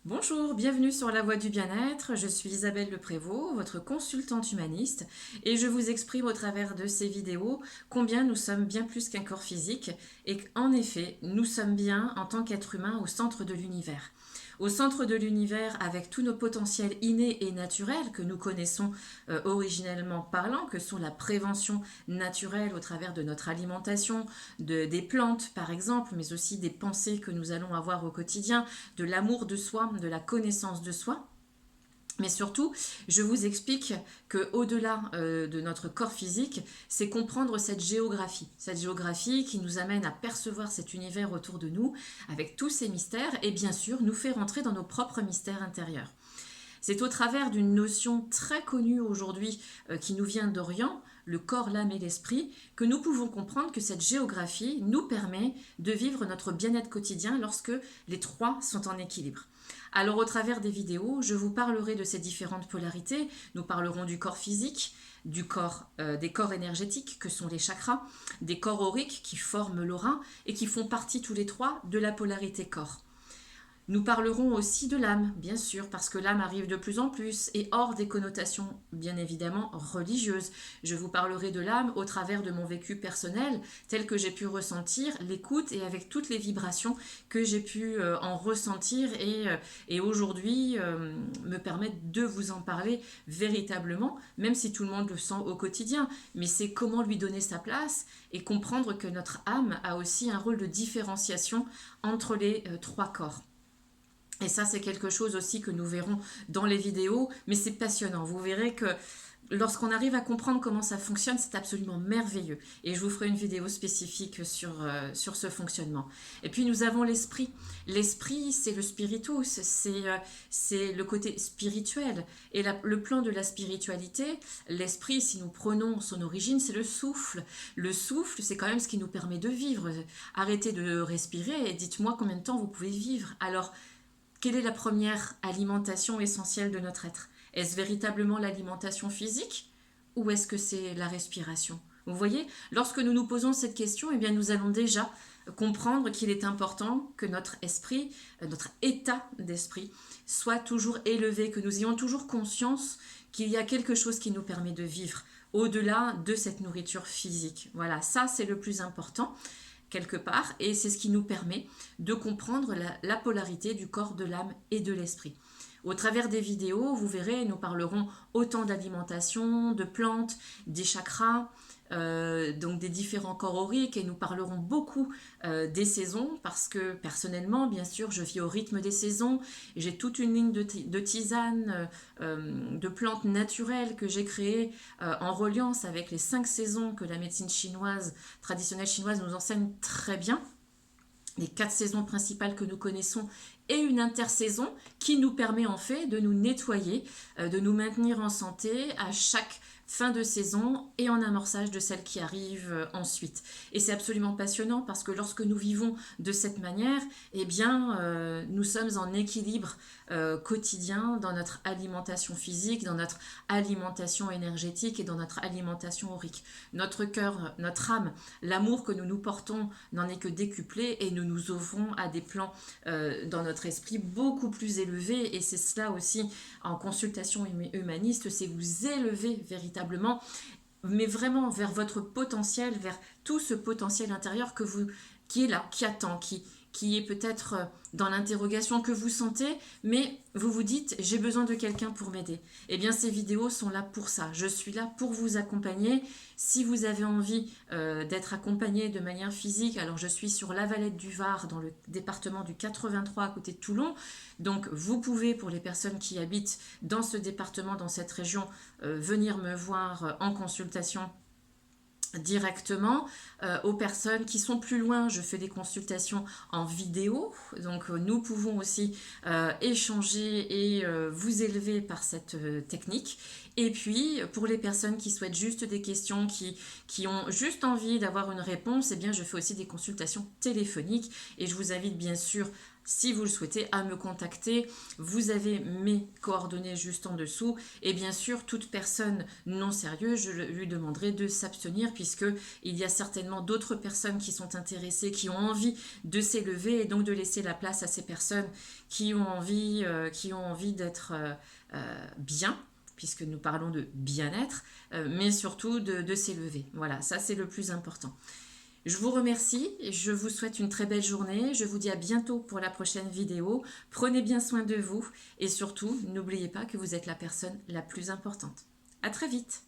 Bonjour, bienvenue sur La Voie du Bien-être. Je suis Isabelle Le Prévost, votre consultante humaniste, et je vous exprime au travers de ces vidéos combien nous sommes bien plus qu'un corps physique et qu'en effet, nous sommes bien en tant qu'être humain au centre de l'univers. Au centre de l'univers avec tous nos potentiels innés et naturels que nous connaissons originellement parlant, que sont la prévention naturelle au travers de notre alimentation, des plantes par exemple, mais aussi des pensées que nous allons avoir au quotidien, de l'amour de soi, de la connaissance de soi. Mais surtout, je vous explique qu'au-delà de notre corps physique, c'est comprendre cette géographie qui nous amène à percevoir cet univers autour de nous avec tous ces mystères et bien sûr nous fait rentrer dans nos propres mystères intérieurs. C'est au travers d'une notion très connue aujourd'hui qui nous vient d'Orient, le corps, l'âme et l'esprit, que nous pouvons comprendre que cette géographie nous permet de vivre notre bien-être quotidien lorsque les trois sont en équilibre. Alors au travers des vidéos, je vous parlerai de ces différentes polarités. Nous parlerons du corps physique, des corps énergétiques que sont les chakras, des corps auriques qui forment l'aura et qui font partie tous les trois de la polarité corps. Nous parlerons aussi de l'âme, bien sûr, parce que l'âme arrive de plus en plus et hors des connotations, bien évidemment, religieuses. Je vous parlerai de l'âme au travers de mon vécu personnel, tel que j'ai pu ressentir, l'écoute et avec toutes les vibrations que j'ai pu en ressentir et aujourd'hui me permettre de vous en parler véritablement, même si tout le monde le sent au quotidien. Mais c'est comment lui donner sa place et comprendre que notre âme a aussi un rôle de différenciation entre les trois corps. Et ça, c'est quelque chose aussi que nous verrons dans les vidéos, mais c'est passionnant. Vous verrez que lorsqu'on arrive à comprendre comment ça fonctionne, c'est absolument merveilleux. Et je vous ferai une vidéo spécifique sur ce fonctionnement. Et puis nous avons l'esprit. L'esprit, c'est le spiritus, c'est le côté spirituel. Et le plan de la spiritualité, l'esprit, si nous prenons son origine, c'est le souffle. Le souffle, c'est quand même ce qui nous permet de vivre. Arrêtez de respirer et dites-moi combien de temps vous pouvez vivre. Alors, quelle est la première alimentation essentielle de notre être? Est-ce véritablement l'alimentation physique ou est-ce que c'est la respiration? Vous voyez, lorsque nous nous posons cette question, eh bien, nous allons déjà comprendre qu'il est important que notre esprit, notre état d'esprit, soit toujours élevé, que nous ayons toujours conscience qu'il y a quelque chose qui nous permet de vivre au-delà de cette nourriture physique. Voilà, ça c'est le plus important quelque part, et c'est ce qui nous permet de comprendre la polarité du corps, de l'âme et de l'esprit. Au travers des vidéos, vous verrez, nous parlerons autant d'alimentation, de plantes, des chakras, donc des différents corps auriques, et nous parlerons beaucoup des saisons parce que personnellement, bien sûr, je vis au rythme des saisons. J'ai toute une ligne de tisanes, de plantes naturelles que j'ai créées en reliance avec les 5 saisons que la médecine chinoise, traditionnelle chinoise, nous enseigne très bien. Les 4 saisons principales que nous connaissons et une intersaison qui nous permet en fait de nous nettoyer, de nous maintenir en santé à chaque fin de saison et en amorçage de celle qui arrive ensuite. Et c'est absolument passionnant parce que lorsque nous vivons de cette manière, eh bien, nous sommes en équilibre quotidien dans notre alimentation physique, dans notre alimentation énergétique et dans notre alimentation aurique. Notre cœur, notre âme, l'amour que nous nous portons n'en est que décuplé et nous nous ouvrons à des plans dans notre esprit beaucoup plus élevés et c'est cela aussi en consultation humaniste, c'est vous élever véritablement mais vraiment vers votre potentiel, vers tout ce potentiel intérieur qui est là, qui attend, qui est peut-être dans l'interrogation que vous sentez, mais vous vous dites j'ai besoin de quelqu'un pour m'aider. Eh bien ces vidéos sont là pour ça. Je suis là pour vous accompagner. Si vous avez envie d'être accompagné de manière physique, alors je suis sur la Valette du Var dans le département du 83 à côté de Toulon. Donc vous pouvez, pour les personnes qui habitent dans ce département, dans cette région, venir me voir en consultation directement. Aux personnes qui sont plus loin, je fais des consultations en vidéo, donc nous pouvons aussi échanger et vous élever par cette technique. Et puis pour les personnes qui souhaitent juste des questions, qui ont juste envie d'avoir une réponse, eh bien je fais aussi des consultations téléphoniques et je vous invite bien sûr si vous le souhaitez, à me contacter. Vous avez mes coordonnées juste en dessous. Et bien sûr, toute personne non sérieuse, je lui demanderai de s'abstenir puisque il y a certainement d'autres personnes qui sont intéressées, qui ont envie de s'élever et donc de laisser la place à ces personnes qui ont envie d'être bien, puisque nous parlons de bien-être, mais surtout de s'élever. Voilà, ça c'est le plus important. Je vous remercie, je vous souhaite une très belle journée, je vous dis à bientôt pour la prochaine vidéo. Prenez bien soin de vous et surtout, n'oubliez pas que vous êtes la personne la plus importante. À très vite!